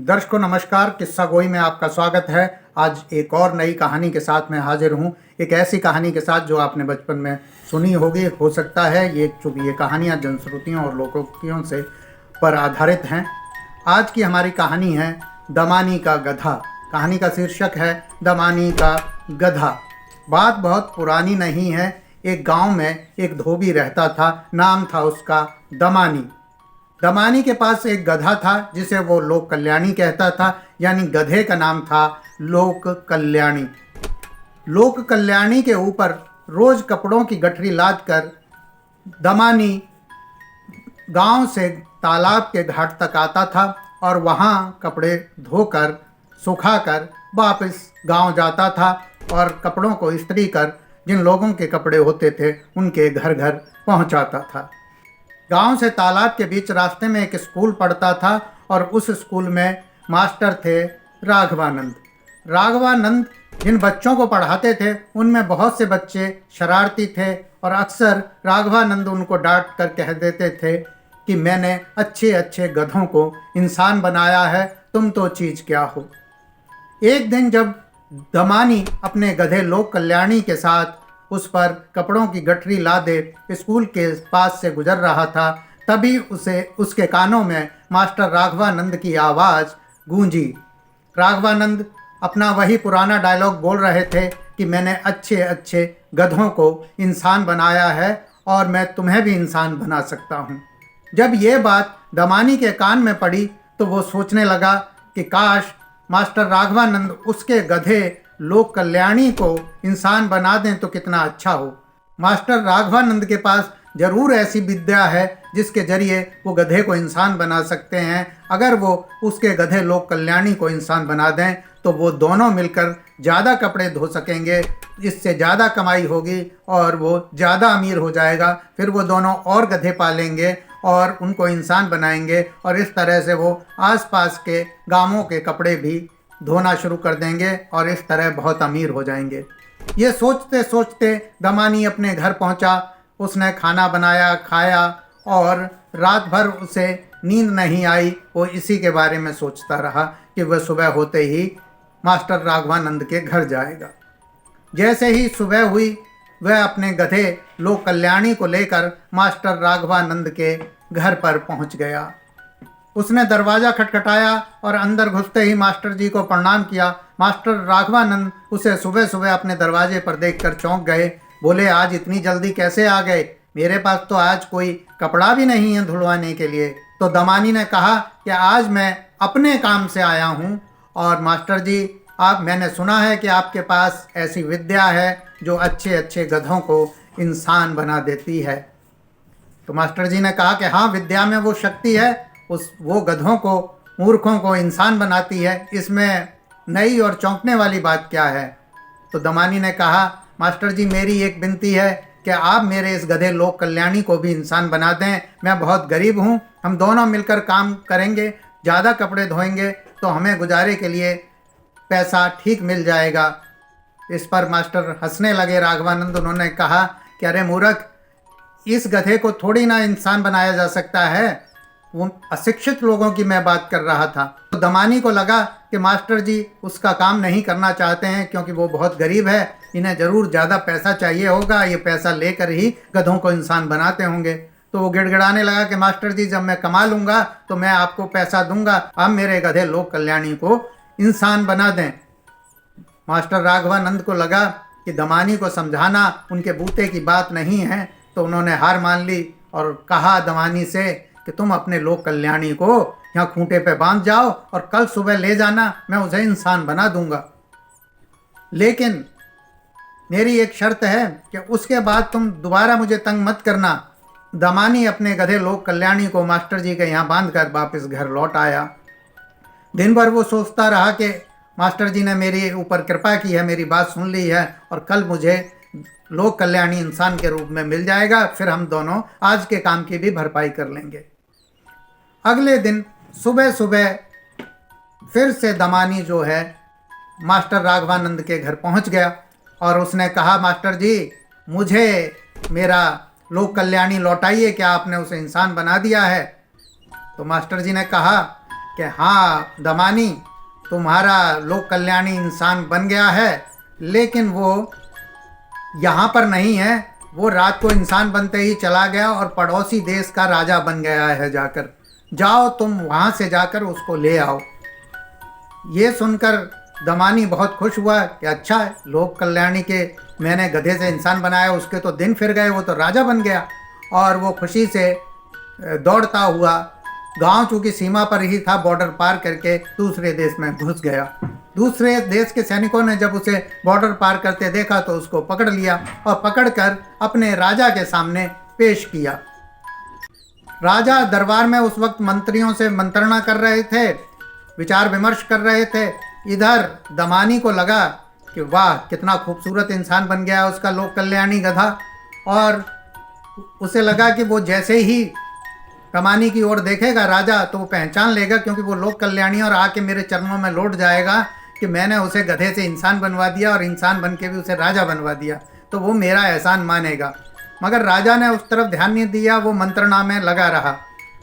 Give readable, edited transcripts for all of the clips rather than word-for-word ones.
दर्शकों नमस्कार। किस्सा गोई में आपका स्वागत है। आज एक और नई कहानी के साथ मैं हाजिर हूँ। एक ऐसी कहानी के साथ जो आपने बचपन में सुनी होगी। हो सकता है ये कहानियाँ जनश्रुतियों और लोकोक्तियों से पर आधारित हैं। आज की हमारी कहानी है दमानी का गधा। कहानी का शीर्षक है दमानी का गधा। बात बहुत पुरानी नहीं है। एक गांव में एक धोबी रहता था। नाम था उसका दमानी। दमानी के पास एक गधा था जिसे वो लोक कल्याणी कहता था, यानी गधे का नाम था लोक कल्याणी। लोक कल्याणी के ऊपर रोज कपड़ों की गठरी लाद कर दमानी गांव से तालाब के घाट तक आता था और वहां कपड़े धोकर सुखाकर वापस गांव जाता था और कपड़ों को इस्त्री कर जिन लोगों के कपड़े होते थे उनके घर घर पहुंचाता था। गांव से तालाब के बीच रास्ते में एक स्कूल पड़ता था और उस स्कूल में मास्टर थे राघवानंद। राघवानंद जिन बच्चों को पढ़ाते थे उनमें बहुत से बच्चे शरारती थे और अक्सर राघवानंद उनको डांट कर कह देते थे कि मैंने अच्छे अच्छे गधों को इंसान बनाया है, तुम तो चीज़ क्या हो। एक दिन जब दमानी अपने गधे लोक कल्याणी के साथ उस पर कपड़ों की गठरी लादे स्कूल के पास से गुजर रहा था, तभी उसके कानों में मास्टर राघवानंद की आवाज़ गूंजी। राघवानंद अपना वही पुराना डायलॉग बोल रहे थे कि मैंने अच्छे अच्छे गधों को इंसान बनाया है और मैं तुम्हें भी इंसान बना सकता हूँ। जब ये बात दमानी के कान में पड़ी तो वो सोचने लगा कि काश मास्टर राघवानंद उसके गधे लोक कल्याणी को इंसान बना दें तो कितना अच्छा हो। मास्टर राघवानंद के पास जरूर ऐसी विद्या है जिसके जरिए वो गधे को इंसान बना सकते हैं। अगर वो उसके गधे लोक कल्याणी को इंसान बना दें तो वो दोनों मिलकर ज़्यादा कपड़े धो सकेंगे, इससे ज़्यादा कमाई होगी और वो ज़्यादा अमीर हो जाएगा। फिर वो दोनों और गधे पालेंगे और उनको इंसान बनाएंगे और इस तरह से वो आसपास के गांवों के कपड़े भी धोना शुरू कर देंगे और इस तरह बहुत अमीर हो जाएंगे। ये सोचते सोचते दमानी अपने घर पहुंचा। उसने खाना बनाया, खाया और रात भर उसे नींद नहीं आई। वो इसी के बारे में सोचता रहा कि वह सुबह होते ही मास्टर राघवानंद के घर जाएगा। जैसे ही सुबह हुई वह अपने गधे लोक कल्याणी को लेकर मास्टर राघवानंद के घर पर पहुंच गया। उसने दरवाज़ा खटखटाया और अंदर घुसते ही मास्टर जी को प्रणाम किया। मास्टर राघवानंद उसे सुबह सुबह अपने दरवाजे पर देखकर चौंक गए। बोले, आज इतनी जल्दी कैसे आ गए? मेरे पास तो आज कोई कपड़ा भी नहीं है धुलवाने के लिए। तो दमानी ने कहा कि आज मैं अपने काम से आया हूँ और मास्टर जी मैंने सुना है कि आपके पास ऐसी विद्या है जो अच्छे अच्छे गधों को इंसान बना देती है। तो मास्टर जी ने कहा कि हाँ, विद्या में वो शक्ति है, वो गधों को, मूर्खों को इंसान बनाती है। इसमें नई और चौंकने वाली बात क्या है? तो दमानी ने कहा, मास्टर जी मेरी एक विनती है कि आप मेरे इस गधे लोक कल्याणी को भी इंसान बना दें। मैं बहुत गरीब हूँ, हम दोनों मिलकर काम करेंगे, ज़्यादा कपड़े धोएंगे तो हमें गुजारे के लिए पैसा ठीक मिल जाएगा। इस पर मास्टर हंसने लगे राघवानंद। उन्होंने कहा कि अरे मूर्ख, इस गधे को थोड़ी ना इंसान बनाया जा सकता है, वो अशिक्षित लोगों की मैं बात कर रहा था। तो दमानी को लगा कि मास्टर जी उसका काम नहीं करना चाहते हैं क्योंकि वो बहुत गरीब है, इन्हें ज़रूर ज़्यादा पैसा चाहिए होगा, ये पैसा लेकर ही गधों को इंसान बनाते होंगे। तो वो गिड़गिड़ाने लगा कि मास्टर जी जब मैं कमा लूँगा तो मैं आपको पैसा दूंगा, आप मेरे गधे लोक कल्याणी को इंसान बना दें। मास्टर राघवानंद को लगा कि दमानी को समझाना उनके बूते की बात नहीं है, तो उन्होंने हार मान ली और कहा दमानी से कि तुम अपने लोक कल्याणी को यहाँ खूंटे पे बांध जाओ और कल सुबह ले जाना, मैं उसे इंसान बना दूंगा। लेकिन मेरी एक शर्त है कि उसके बाद तुम दोबारा मुझे तंग मत करना। दमानी अपने गधे लोक कल्याणी को मास्टर जी के यहाँ बांध कर वापस घर लौट आया। दिन भर वो सोचता रहा कि मास्टर जी ने मेरे ऊपर कृपा की है, मेरी बात सुन ली है और कल मुझे लोक कल्याणी इंसान के रूप में मिल जाएगा, फिर हम दोनों आज के काम की भी भरपाई कर लेंगे। अगले दिन सुबह सुबह फिर से दमानी जो है मास्टर राघवानंद के घर पहुंच गया और उसने कहा, मास्टर जी मुझे मेरा लोक कल्याणी लौटाइए, क्या आपने उसे इंसान बना दिया है? तो मास्टर जी ने कहा कि हाँ दमानी तुम्हारा लोक कल्याणी इंसान बन गया है, लेकिन वो यहाँ पर नहीं है, वो रात को इंसान बनते ही चला गया और पड़ोसी देश का राजा बन गया है। जाकर जाओ तुम वहाँ से जाकर उसको ले आओ। ये सुनकर दमानी बहुत खुश हुआ कि अच्छा है, लोक कल्याणी के मैंने गधे से इंसान बनाया, उसके तो दिन फिर गए, वो तो राजा बन गया। और वो खुशी से दौड़ता हुआ गांव चूँकि सीमा पर ही था, बॉर्डर पार करके दूसरे देश में घुस गया। दूसरे देश के सैनिकों ने जब उसे बॉर्डर पार करते देखा तो उसको पकड़ लिया और पकड़कर अपने राजा के सामने पेश किया। राजा दरबार में उस वक्त मंत्रियों से मंत्रणा कर रहे थे, विचार विमर्श कर रहे थे। इधर दमानी को लगा कि वाह कितना खूबसूरत इंसान बन गया उसका लोक कल्याणी गधा, और उसे लगा कि वो जैसे ही दमानी की ओर देखेगा राजा तो वो पहचान लेगा, क्योंकि वो लोक कल्याणी और आके मेरे चरणों में लौट जाएगा कि मैंने उसे गधे से इंसान बनवा दिया और इंसान बन के भी उसे राजा बनवा दिया, तो वो मेरा एहसान मानेगा। मगर राजा ने उस तरफ ध्यान नहीं दिया, वो मंत्रणा में लगा रहा।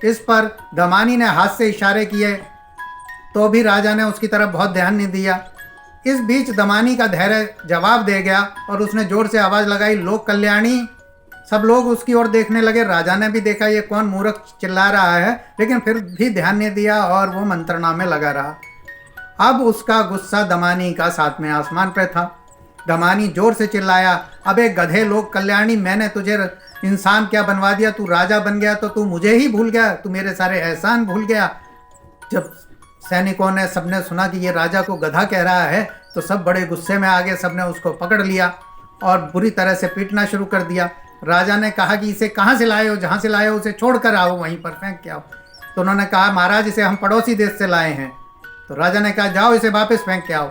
इस पर दमानी ने हाथ से इशारे किए तो भी राजा ने उसकी तरफ बहुत ध्यान नहीं दिया। इस बीच दमानी का धैर्य जवाब दे गया और उसने जोर से आवाज़ लगाई, लोक कल्याणी। सब लोग उसकी ओर देखने लगे। राजा ने भी देखा ये कौन मूर्ख चिल्ला रहा है, लेकिन फिर भी ध्यान नहीं दिया और वो मंत्रणा में लगा रहा। अब उसका गुस्सा दमानी का सातवें आसमान पे था। दमानी जोर से चिल्लाया, अबे गधे लोक कल्याणी, मैंने तुझे इंसान क्या बनवा दिया, तू राजा बन गया तो तू मुझे ही भूल गया, तू मेरे सारे एहसान भूल गया। जब सैनिकों ने सबने सुना कि ये राजा को गधा कह रहा है तो सब बड़े गुस्से में आ गए। सबने उसको पकड़ लिया और बुरी तरह से पीटना शुरू कर दिया। राजा ने कहा कि इसे कहाँ से लाए हो, जहाँ से लाए हो उसे छोड़ कर आओ, वहीं पर फेंक के आओ। तो उन्होंने कहा महाराज इसे हम पड़ोसी देश से लाए हैं। तो राजा ने कहा जाओ इसे वापस फेंक के आओ।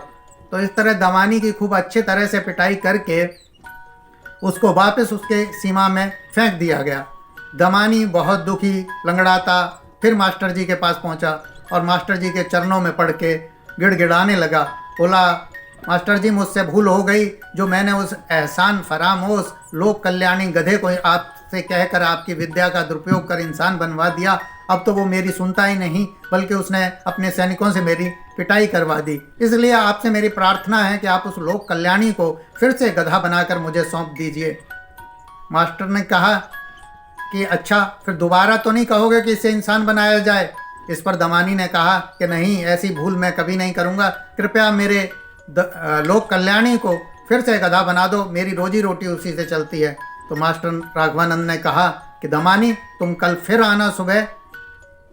तो इस तरह दमानी की खूब अच्छे तरह से पिटाई करके उसको वापस उसके सीमा में फेंक दिया गया। दमानी बहुत दुखी लंगड़ाता फिर मास्टर जी के पास पहुंचा और मास्टर जी के चरणों में पड़ के गिड़गिड़ाने लगा। बोला, मास्टर जी मुझसे भूल हो गई, जो मैंने उस एहसान फरामोश लोक कल्याणी गधे को आपसे कहकर आपकी विद्या का दुरुपयोग कर इंसान बनवा दिया। अब तो वो मेरी सुनता ही नहीं, बल्कि उसने अपने सैनिकों से मेरी पिटाई करवा दी। इसलिए आपसे मेरी प्रार्थना है कि आप उस लोक कल्याणी को फिर से गधा बनाकर मुझे सौंप दीजिए। मास्टर ने कहा कि अच्छा, फिर दोबारा तो नहीं कहोगे कि इसे इंसान बनाया जाए? इस पर दमानी ने कहा कि नहीं, ऐसी भूल मैं कभी नहीं करूँगा, कृपया मेरे लोक कल्याणी को फिर से गधा बना दो, मेरी रोजी रोटी उसी से चलती है। तो मास्टर राघवानंद ने कहा कि दमानी तुम कल फिर आना सुबह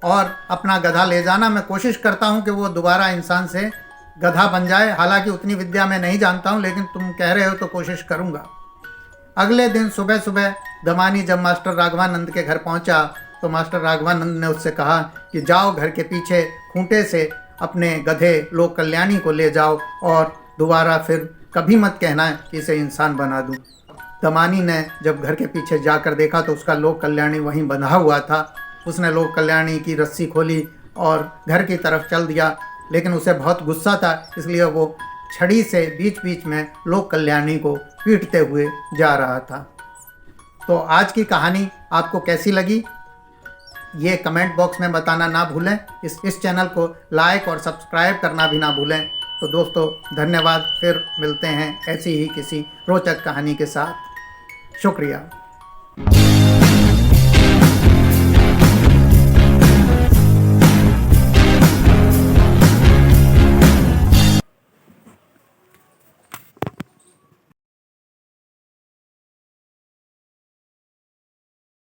और अपना गधा ले जाना। मैं कोशिश करता हूँ कि वो दोबारा इंसान से गधा बन जाए। हालांकि उतनी विद्या मैं नहीं जानता हूँ, लेकिन तुम कह रहे हो तो कोशिश करूँगा। अगले दिन सुबह सुबह दमानी जब मास्टर राघवानंद के घर पहुँचा तो मास्टर राघवानंद ने उससे कहा कि जाओ घर के पीछे खूंटे से अपने गधे लोक कल्याणी को ले जाओ और दोबारा फिर कभी मत कहना कि इसे इंसान बना दूँ। दमानी ने जब घर के पीछे जाकर देखा तो उसका लोक कल्याणी वहीं बंधा हुआ था। उसने लोक कल्याणी की रस्सी खोली और घर की तरफ चल दिया, लेकिन उसे बहुत गुस्सा था, इसलिए वो छड़ी से बीच बीच में लोक कल्याणी को पीटते हुए जा रहा था। तो आज की कहानी आपको कैसी लगी ये कमेंट बॉक्स में बताना ना भूलें। इस चैनल को लाइक और सब्सक्राइब करना भी ना भूलें। तो दोस्तों धन्यवाद, फिर मिलते हैं ऐसी ही किसी रोचक कहानी के साथ। शुक्रिया।